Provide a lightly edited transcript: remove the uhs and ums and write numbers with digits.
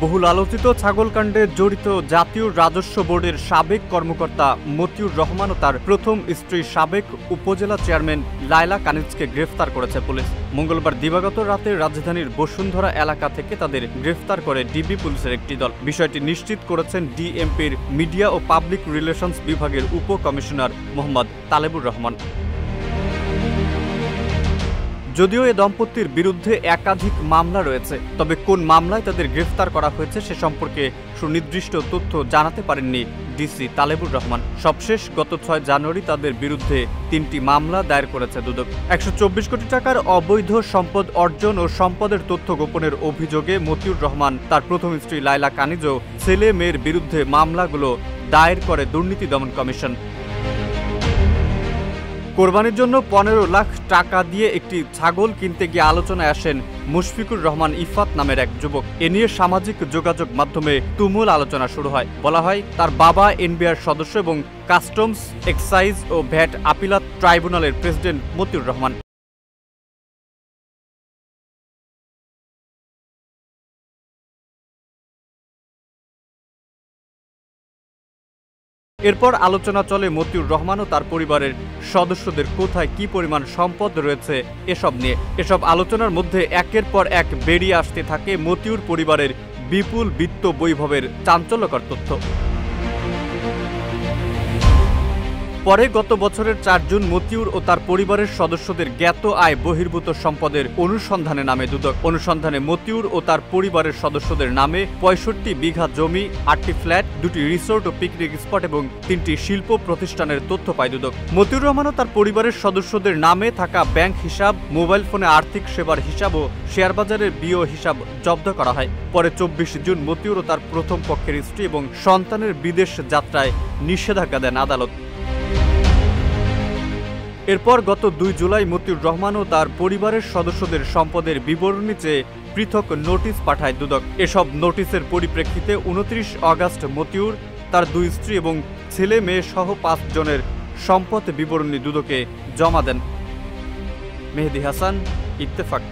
বহুল আলোচিত ছাগলকাণ্ডে জড়িত জাতীয় রাজস্ব বোর্ডের সাবেক কর্মকর্তা মতিউর রহমান ও তার প্রথম স্ত্রী সাবেক উপজেলা চেয়ারম্যান লায়লা কানিজকে গ্রেফতার করেছে পুলিশ। মঙ্গলবার দিবাগত রাতে রাজধানীর বসুন্ধরা এলাকা থেকে তাদের গ্রেফতার করে ডিবি পুলিশের একটি দল। বিষয়টি নিশ্চিত করেছেন ডিএমপির মিডিয়া ও পাবলিক রিলেশনস বিভাগের উপ কমিশনার মোহাম্মদ তালেবুর রহমান। যদিও এ দম্পতির বিরুদ্ধে একাধিক মামলা রয়েছে, তবে কোন মামলায় তাদের গ্রেফতার করা হয়েছে সে সম্পর্কে সুনির্দিষ্ট তথ্য জানাতে পারেননি ডিসি তালেবুর রহমান। সবশেষ গত 6 জানুয়ারি তাদের বিরুদ্ধে 3টি মামলা দায়ের করেছে দুদক। 124 কোটি টাকার অবৈধ সম্পদ অর্জন ও সম্পদের তথ্য গোপনের অভিযোগে মতিউর রহমান, তার প্রথম স্ত্রী লায়লা কানিজ ও ছেলে মেয়ের বিরুদ্ধে মামলাগুলো দায়ের করে দুর্নীতি দমন কমিশন। কোরবানির জন্য 15 লাখ টাকা দিয়ে একটি ছাগল কিনতে গিয়ে আলোচনায় আসেন মুশফিকুর রহমান ইফাত নামের এক যুবক। এ নিয়ে সামাজিক যোগাযোগ মাধ্যমে তুমুল আলোচনা শুরু হয়। বলা হয় তার বাবা এনবিআর সদস্য এবং কাস্টমস, এক্সাইজ ও ভ্যাট আপিলাত ট্রাইব্যুনালের প্রেসিডেন্ট মতিউর রহমান। এরপর আলোচনা চলে মতিউর রহমান ও তার পরিবারের সদস্যদের কোথায় কি পরিমাণ সম্পদ রয়েছে এসব নিয়ে। এসব আলোচনার মধ্যে একের পর এক বেরিয়ে আসতে থাকে মতিউর পরিবারের বিপুল বিত্ত বৈভবের চাঞ্চল্যকর তথ্য। পরে গত বছরের 4 জুন মতিউর ও তার পরিবারের সদস্যদের জ্ঞাত আয় বহির্ভূত সম্পদের অনুসন্ধানে নামে দুদক। অনুসন্ধানে মতিউর ও তার পরিবারের সদস্যদের নামে 65 বিঘা জমি, 8টি ফ্ল্যাট, 2টি রিসোর্ট ও পিকনিক স্পট এবং 3টি শিল্প প্রতিষ্ঠানের তথ্য পায় দুদক। মতিউর রহমান ও তার পরিবারের সদস্যদের নামে থাকা ব্যাংক হিসাব, মোবাইল ফোনে আর্থিক সেবার হিসাব ও শেয়ার বাজারের বিও হিসাব জব্দ করা হয়। পরে 24 জুন মতিউর ও তার প্রথম পক্ষের স্ত্রী এবং সন্তানের বিদেশ যাত্রায় নিষেধাজ্ঞা দেন আদালত। এরপর গত 2 জুলাই মতিউর রহমান ও তার পরিবারের সদস্যদের সম্পদের বিবরণী চেয়ে পৃথক নোটিশ পাঠায় দুদক। এসব নোটিশের পরিপ্রেক্ষিতে 29 আগস্ট মতিউর, তার 2 স্ত্রী এবং ছেলে মেয়ে সহ 5 জনের সম্পদ বিবরণী দুদকে জমা দেন। মেহেদী হাসান, ইত্তেফাক।